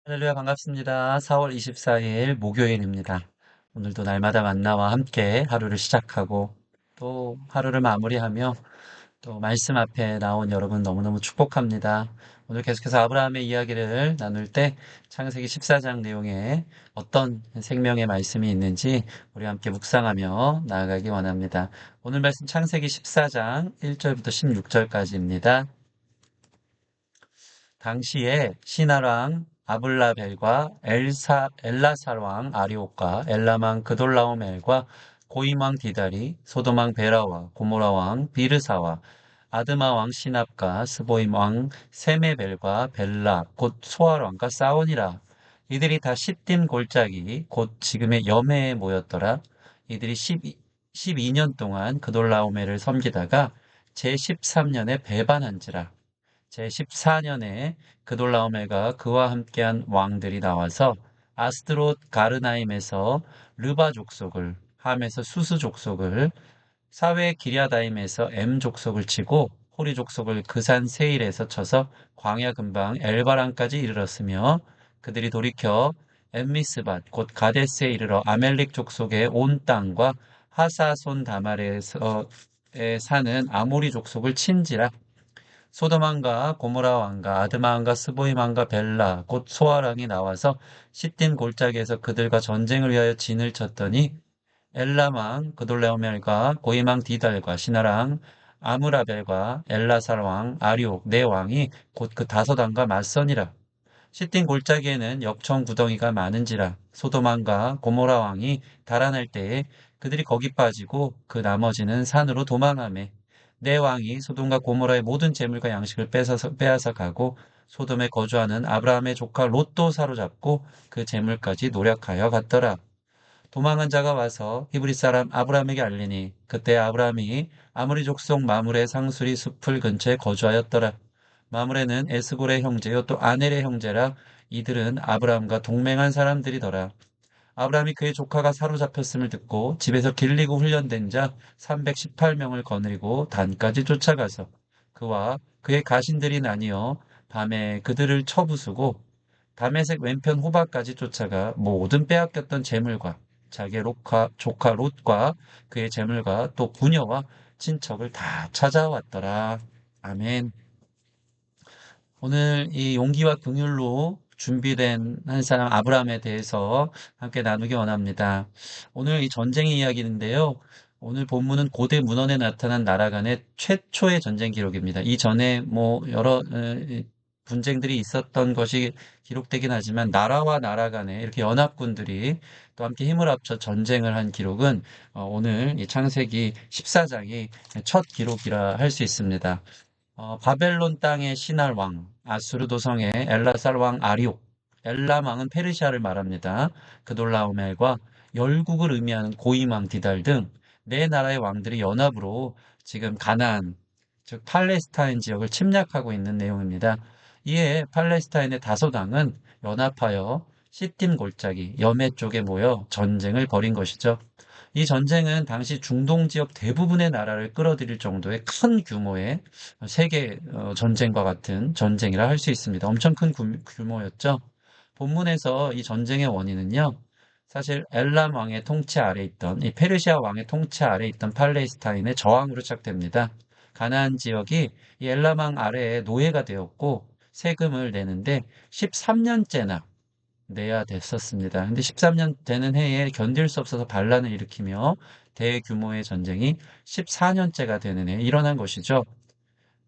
할렐루야 반갑습니다. 4월 24일 목요일입니다. 오늘도 날마다 만나와 함께 하루를 시작하고 또 하루를 마무리하며 또 말씀 앞에 나온 여러분 너무너무 축복합니다. 오늘 계속해서 아브라함의 이야기를 나눌 때 창세기 14장 내용에 어떤 생명의 말씀이 있는지 우리 함께 묵상하며 나아가기 원합니다. 오늘 말씀 창세기 14장 1절부터 16절까지입니다. 당시에 신하랑 아블라벨과 엘라살 왕 아리옥과 엘람 왕 그돌라오멜과 고임 왕 디달이 소돔 왕 베라와 고모라 왕 비르사와 아드마 왕 시납과 스보임 왕 세메벨과 벨라 곧 소알 왕과 싸우니라. 이들이 다 시딤 골짜기 곧 지금의 여매에 모였더라. 이들이 12년 동안 그돌라오멜을 섬기다가 제13년에 배반한지라. 제14년에 그돌라오멜과 그와 함께한 왕들이 나와서 아스드롯 가르나임에서 르바 족속을, 함에서 수스 족속을, 사회 기랴다임에서 엠 족속을 치고 호리 족속을 그산 세일에서 쳐서 광야 근방 엘바란까지 이르렀으며 그들이 돌이켜 엠미스밭 곧 가데스에 이르러 아멜릭 족속의 온 땅과 하사손 다말에서 사는 아모리 족속을 친지라. 소돔 왕과 고모라 왕과 아드마 왕과 스보임 왕과 벨라 곧 소아 왕이 나와서 시딤 골짜기에서 그들과 전쟁을 위하여 진을 쳤더니 엘람 왕 그돌라오멜과 고임 왕 디달과 시나랑 아무라벨과 엘라살 왕 아리옥 네 왕이 곧 그 다섯 왕과 맞서니라. 시딤 골짜기에는 역청 구덩이가 많은지라. 소돔 왕과 고모라 왕이 달아날 때에 그들이 거기 빠지고 그 나머지는 산으로 도망하매 내 왕이 소돔과 고모라의 모든 재물과 양식을 빼앗아 가고 소돔에 거주하는 아브라함의 조카 롯도 사로잡고 그 재물까지 노력하여 갔더라. 도망한 자가 와서 히브리 사람 아브라함에게 알리니 그때 아브라함이 아무리 족속 마므레 상수리 숲을 근처에 거주하였더라. 마므레는 에스골의 형제요 또 아넬의 형제라. 이들은 아브라함과 동맹한 사람들이더라. 아브라함이 그의 조카가 사로잡혔음을 듣고 집에서 길리고 훈련된 자 318명을 거느리고 단까지 쫓아가서 그와 그의 가신들이 나뉘어 밤에 그들을 쳐부수고 다메섹 왼편 호박까지 쫓아가 모든 빼앗겼던 재물과 자기의 조카 롯과 그의 재물과 또 부녀와 친척을 다 찾아왔더라. 아멘. 오늘 이 용기와 긍휼로 준비된 한 사람 아브라함에 대해서 함께 나누기 원합니다. 오늘 이 전쟁의 이야기인데요. 오늘 본문은 고대 문헌에 나타난 나라 간의 최초의 전쟁 기록입니다. 이전에 뭐 여러 분쟁들이 있었던 것이 기록되긴 하지만 나라와 나라 간에 이렇게 연합군들이 또 함께 힘을 합쳐 전쟁을 한 기록은 오늘 이 창세기 14장이 첫 기록이라 할 수 있습니다. 바벨론 땅의 신할 왕, 아수르 도성의 엘라살 왕 아리옥, 엘람 왕은 페르시아를 말합니다. 그돌라오멜과 열국을 의미하는 고임 왕 디달 등 네 나라의 왕들이 연합으로 지금 가나안, 즉 팔레스타인 지역을 침략하고 있는 내용입니다. 이에 팔레스타인의 다섯 왕은 연합하여 시딤 골짜기, 여매 쪽에 모여 전쟁을 벌인 것이죠. 이 전쟁은 당시 중동 지역 대부분의 나라를 끌어들일 정도의 큰 규모의 세계 전쟁과 같은 전쟁이라 할 수 있습니다. 엄청 큰 규모였죠. 본문에서 이 전쟁의 원인은요. 사실 엘람 왕의 통치 아래 있던 이 페르시아 왕의 통치 아래 있던 팔레스타인의 저항으로 시작됩니다. 가나안 지역이 이 엘람 왕 아래에 노예가 되었고 세금을 내는데 13년째나 내야 됐었습니다. 근데 13년 되는 해에 견딜 수 없어서 반란을 일으키며 대규모의 전쟁이 14년째가 되는 해에 일어난 것이죠.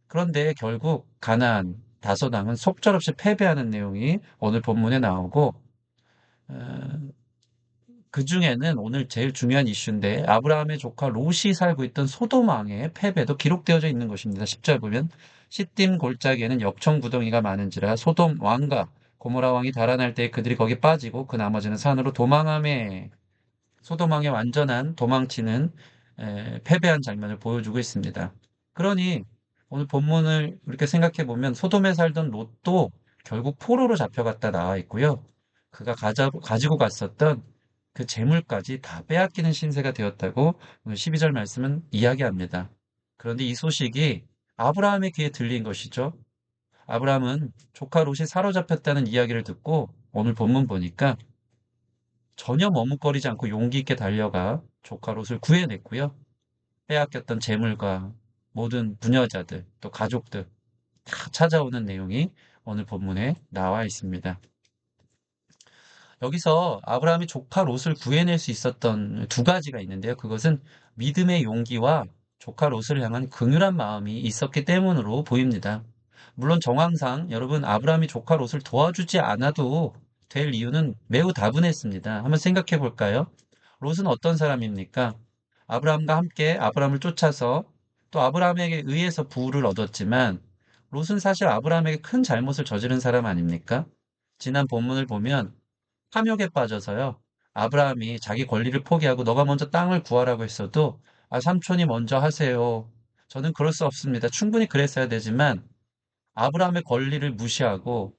그런데 결국 가나안 다소당은 속절없이 패배하는 내용이 오늘 본문에 나오고 어, 그 중에는 오늘 제일 중요한 이슈인데 아브라함의 조카 롯이 살고 있던 소돔 왕의 패배도 기록되어져 있는 것입니다. 10절 보면 시딤 골짜기에는 역청 구덩이가 많은지라 소돔 왕과 고모라 왕이 달아날 때 그들이 거기 빠지고 그 나머지는 산으로 도망하매 소돔 왕의 완전한 도망치는 패배한 장면을 보여주고 있습니다. 그러니 오늘 본문을 이렇게 생각해 보면 소돔에 살던 롯도 결국 포로로 잡혀갔다 나와 있고요. 그가 가지고 갔었던 그 재물까지 다 빼앗기는 신세가 되었다고 오늘 12절 말씀은 이야기합니다. 그런데 이 소식이 아브라함의 귀에 들린 것이죠. 아브라함은 조카 롯이 사로잡혔다는 이야기를 듣고 오늘 본문 보니까 전혀 머뭇거리지 않고 용기 있게 달려가 조카 롯을 구해냈고요. 빼앗겼던 재물과 모든 부녀자들, 또 가족들 다 찾아오는 내용이 오늘 본문에 나와 있습니다. 여기서 아브라함이 조카 롯을 구해낼 수 있었던 두 가지가 있는데요. 그것은 믿음의 용기와 조카 롯을 향한 긍휼한 마음이 있었기 때문으로 보입니다. 물론 정황상 여러분 아브라함이 조카 롯을 도와주지 않아도 될 이유는 매우 다분했습니다. 한번 생각해 볼까요? 롯은 어떤 사람입니까? 아브라함과 함께 아브라함을 쫓아서 또 아브라함에게 의해서 부를 얻었지만 롯은 사실 아브라함에게 큰 잘못을 저지른 사람 아닙니까? 지난 본문을 보면 탐욕에 빠져서요. 아브라함이 자기 권리를 포기하고 너가 먼저 땅을 구하라고 했어도 삼촌이 먼저 하세요. 저는 그럴 수 없습니다. 충분히 그랬어야 되지만 아브라함의 권리를 무시하고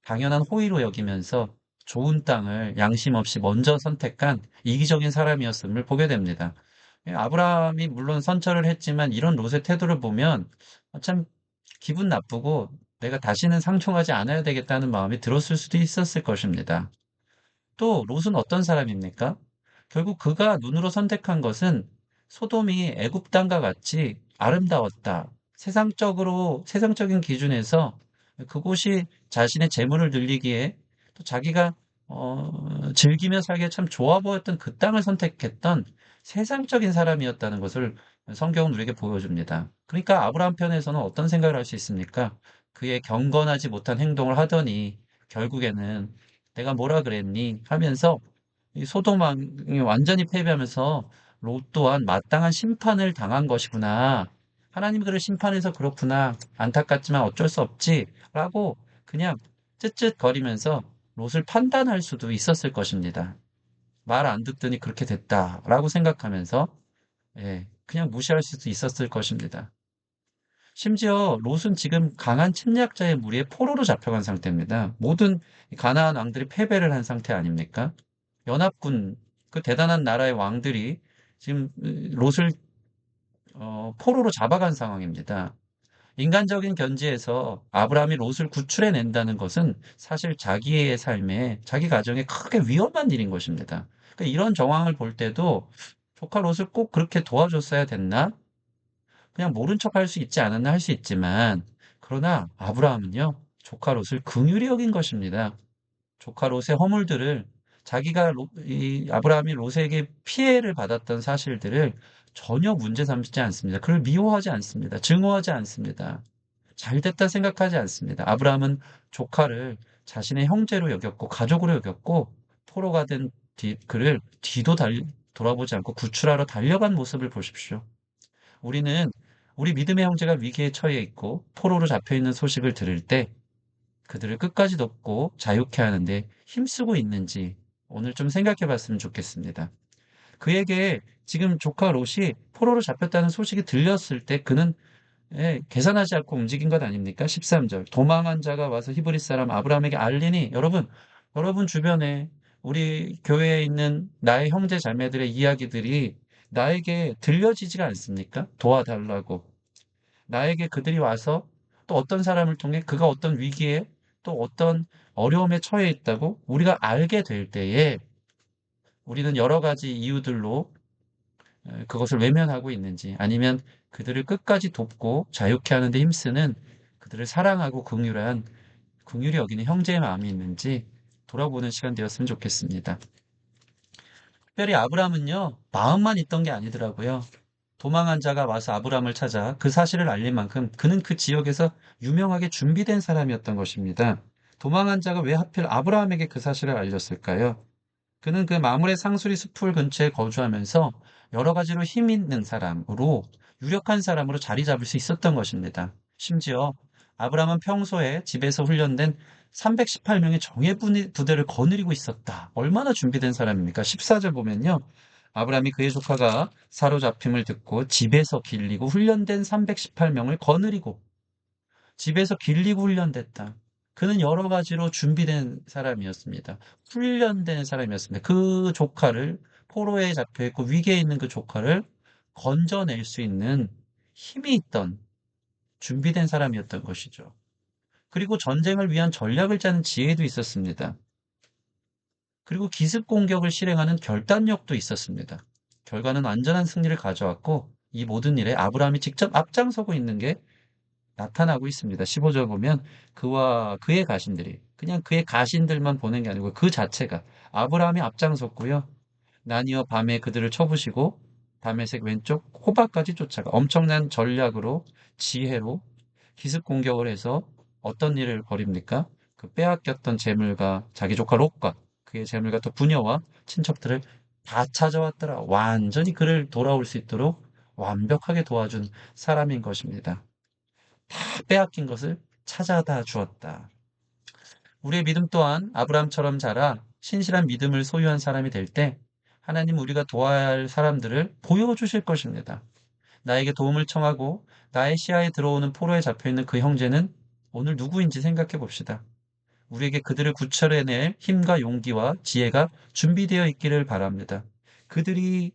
당연한 호의로 여기면서 좋은 땅을 양심 없이 먼저 선택한 이기적인 사람이었음을 보게 됩니다. 아브라함이 물론 선처를 했지만 이런 롯의 태도를 보면 참 기분 나쁘고 내가 다시는 상종하지 않아야 되겠다는 마음이 들었을 수도 있었을 것입니다. 또 롯은 어떤 사람입니까? 결국 그가 눈으로 선택한 것은 소돔이 애굽 땅과 같이 아름다웠다. 세상적인 기준에서 그곳이 자신의 재물을 늘리기에 또 자기가 즐기며 살기에 참 좋아 보였던 그 땅을 선택했던 세상적인 사람이었다는 것을 성경은 우리에게 보여줍니다. 그러니까 아브라함 편에서는 어떤 생각을 할 수 있습니까? 그의 경건하지 못한 행동을 하더니 결국에는 내가 뭐라 그랬니? 하면서 이 소돔왕이 완전히 패배하면서 롯 또한 마땅한 심판을 당한 것이구나. 하나님 그를 심판해서 그렇구나. 안타깝지만 어쩔 수 없지. 라고 그냥 쯧쯧거리면서 롯을 판단할 수도 있었을 것입니다. 말 안 듣더니 그렇게 됐다. 라고 생각하면서 그냥 무시할 수도 있었을 것입니다. 심지어 롯은 지금 강한 침략자의 무리에 포로로 잡혀간 상태입니다. 모든 가나안 왕들이 패배를 한 상태 아닙니까? 연합군, 그 대단한 나라의 왕들이 지금 롯을 포로로 잡아간 상황입니다. 인간적인 견지에서 아브라함이 롯을 구출해낸다는 것은 사실 자기의 삶에, 자기 가정에 크게 위험한 일인 것입니다. 그러니까 이런 정황을 볼 때도 조카 롯을 꼭 그렇게 도와줬어야 됐나? 그냥 모른 척 할 수 있지 않았나 할 수 있지만, 그러나 아브라함은요, 조카 롯을 긍휼히 여긴 것입니다. 조카 롯의 허물들을 자기가 이 아브라함이 롯에게 피해를 받았던 사실들을 전혀 문제 삼지 않습니다. 그를 미워하지 않습니다. 증오하지 않습니다. 잘됐다 생각하지 않습니다. 아브라함은 조카를 자신의 형제로 여겼고 가족으로 여겼고 포로가 된 그를 돌아보지 않고 구출하러 달려간 모습을 보십시오. 우리는 우리 믿음의 형제가 위기에 처해 있고 포로로 잡혀 있는 소식을 들을 때 그들을 끝까지 돕고 자유케 하는데 힘쓰고 있는지 오늘 좀 생각해 봤으면 좋겠습니다. 그에게 지금 조카 롯이 포로로 잡혔다는 소식이 들렸을 때 그는 계산하지 않고 움직인 것 아닙니까? 13절. 도망한 자가 와서 히브리 사람 아브라함에게 알리니 여러분 주변에 우리 교회에 있는 나의 형제 자매들의 이야기들이 나에게 들려지지가 않습니까? 도와달라고. 나에게 그들이 와서 또 어떤 사람을 통해 그가 어떤 위기에 또 어떤 어려움에 처해 있다고 우리가 알게 될 때에 우리는 여러 가지 이유들로 그것을 외면하고 있는지 아니면 그들을 끝까지 돕고 자유케 하는 데 힘쓰는 그들을 사랑하고 긍휼히 여기는 형제의 마음이 있는지 돌아보는 시간 되었으면 좋겠습니다. 특별히 아브라함은요, 마음만 있던 게 아니더라고요. 도망한 자가 와서 아브라함을 찾아 그 사실을 알린 만큼 그는 그 지역에서 유명하게 준비된 사람이었던 것입니다. 도망한 자가 왜 하필 아브라함에게 그 사실을 알렸을까요? 그는 그 마물의 상수리 숲을 근처에 거주하면서 여러 가지로 힘 있는 사람으로 유력한 사람으로 자리 잡을 수 있었던 것입니다. 심지어 아브라함은 평소에 집에서 훈련된 318명의 정예 부대를 거느리고 있었다. 얼마나 준비된 사람입니까? 14절 보면요. 아브라함이 그의 조카가 사로잡힘을 듣고 집에서 길리고 훈련된 318명을 거느리고 집에서 길리고 훈련됐다. 그는 여러 가지로 준비된 사람이었습니다. 훈련된 사람이었습니다. 그 조카를 포로에 잡혀 있고 위기에 있는 그 조카를 건져낼 수 있는 힘이 있던 준비된 사람이었던 것이죠. 그리고 전쟁을 위한 전략을 짜는 지혜도 있었습니다. 그리고 기습 공격을 실행하는 결단력도 있었습니다. 결과는 완전한 승리를 가져왔고 이 모든 일에 아브라함이 직접 앞장서고 있는 게 나타나고 있습니다. 15절 보면 그와 그의 가신들이 그냥 그의 가신들만 보낸 게 아니고 그 자체가 아브라함이 앞장섰고요. 나뉘어 밤에 그들을 쳐부시고 다메섹 왼쪽 호바까지 쫓아가 엄청난 전략으로 지혜로 기습 공격을 해서 어떤 일을 벌입니까? 그 빼앗겼던 재물과 자기 조카 롯과 그의 재물과 또 부녀와 친척들을 다 찾아왔더라. 완전히 그를 돌아올 수 있도록 완벽하게 도와준 사람인 것입니다. 다 빼앗긴 것을 찾아다 주었다. 우리의 믿음 또한 아브라함처럼 자라 신실한 믿음을 소유한 사람이 될 때 하나님 우리가 도와야 할 사람들을 보여주실 것입니다. 나에게 도움을 청하고 나의 시야에 들어오는 포로에 잡혀있는 그 형제는 오늘 누구인지 생각해 봅시다. 우리에게 그들을 구출해낼 힘과 용기와 지혜가 준비되어 있기를 바랍니다. 그들이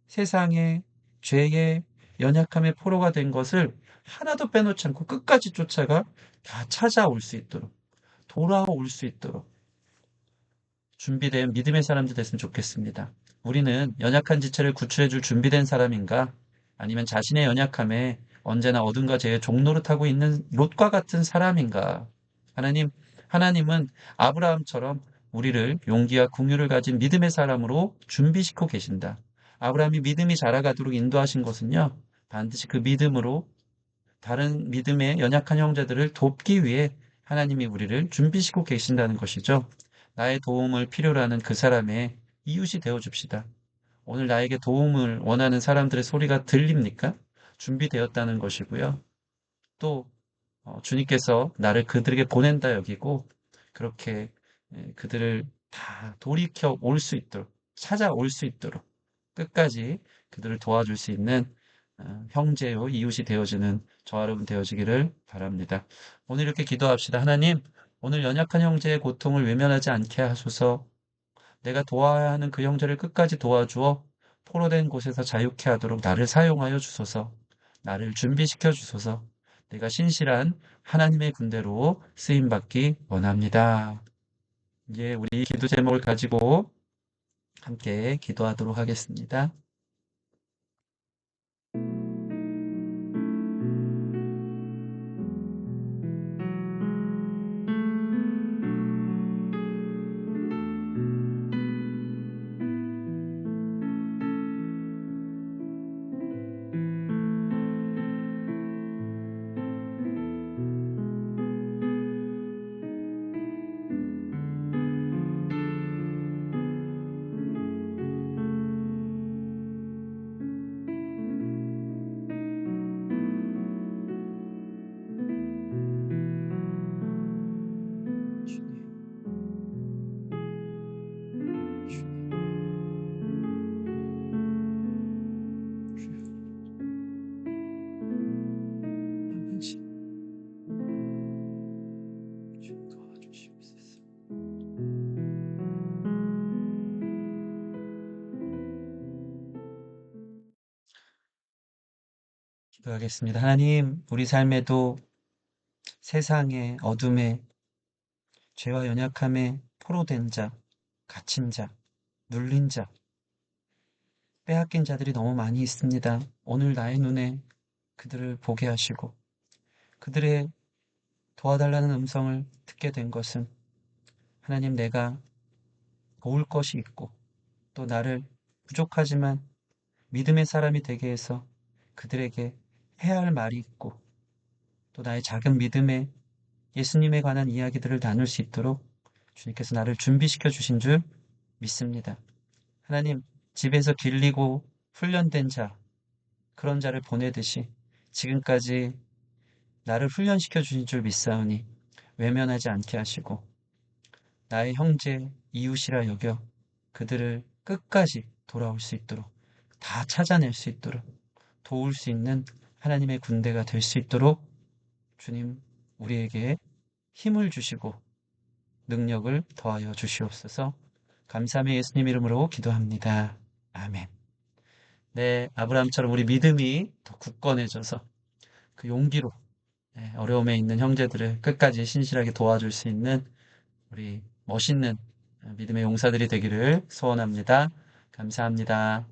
세상의 죄의 연약함의 포로가 된 것을 하나도 빼놓지 않고 끝까지 쫓아가 다 찾아올 수 있도록 돌아올 수 있도록 준비된 믿음의 사람들 됐으면 좋겠습니다. 우리는 연약한 지체를 구출해줄 준비된 사람인가? 아니면 자신의 연약함에 언제나 어둠과 죄의 종노릇하고 있는 롯과 같은 사람인가? 하나님, 하나님은 아브라함처럼 우리를 용기와 긍휼을 가진 믿음의 사람으로 준비시키고 계신다. 아브라함이 믿음이 자라가도록 인도하신 것은요, 반드시 그 믿음으로 다른 믿음의 연약한 형제들을 돕기 위해 하나님이 우리를 준비시키고 계신다는 것이죠. 나의 도움을 필요로 하는 그 사람의 이웃이 되어 줍시다. 오늘 나에게 도움을 원하는 사람들의 소리가 들립니까? 준비되었다는 것이고요. 또 주님께서 나를 그들에게 보낸다 여기고 그렇게 그들을 다 돌이켜 올 수 있도록 찾아올 수 있도록 끝까지 그들을 도와줄 수 있는 형제요 이웃이 되어주는 저와 여러분 되어지기를 바랍니다. 오늘 이렇게 기도합시다. 하나님, 오늘 연약한 형제의 고통을 외면하지 않게 하소서. 내가 도와야 하는 그 형제를 끝까지 도와주어 포로된 곳에서 자유케 하도록 나를 사용하여 주소서. 나를 준비시켜 주소서. 내가 신실한 하나님의 군대로 쓰임받기 원합니다. 이제 우리 기도 제목을 가지고 함께 기도하도록 하겠습니다. 주님, 주님, 주여, 아버지, 주님 도와주시옵소서. 기도하겠습니다. 하나님, 우리 삶에도 세상의 어둠에 죄와 연약함에 포로된 자, 갇힌 자, 눌린 자, 빼앗긴 자들이 너무 많이 있습니다. 오늘 나의 눈에 그들을 보게 하시고 그들의 도와달라는 음성을 듣게 된 것은 하나님 내가 도울 것이 있고 또 나를 부족하지만 믿음의 사람이 되게 해서 그들에게 해야 할 말이 있고 또 나의 작은 믿음에 예수님에 관한 이야기들을 나눌 수 있도록 주님께서 나를 준비시켜 주신 줄 믿습니다. 하나님, 집에서 길리고 훈련된 자, 그런 자를 보내듯이 지금까지 나를 훈련시켜 주신 줄 믿사오니 외면하지 않게 하시고 나의 형제, 이웃이라 여겨 그들을 끝까지 돌아올 수 있도록 다 찾아낼 수 있도록 도울 수 있는 하나님의 군대가 될 수 있도록 주님 우리에게 힘을 주시고 능력을 더하여 주시옵소서. 감사함의 예수님 이름으로 기도합니다. 아멘. 네, 아브라함처럼 우리 믿음이 더 굳건해져서 그 용기로 어려움에 있는 형제들을 끝까지 신실하게 도와줄 수 있는 우리 멋있는 믿음의 용사들이 되기를 소원합니다. 감사합니다.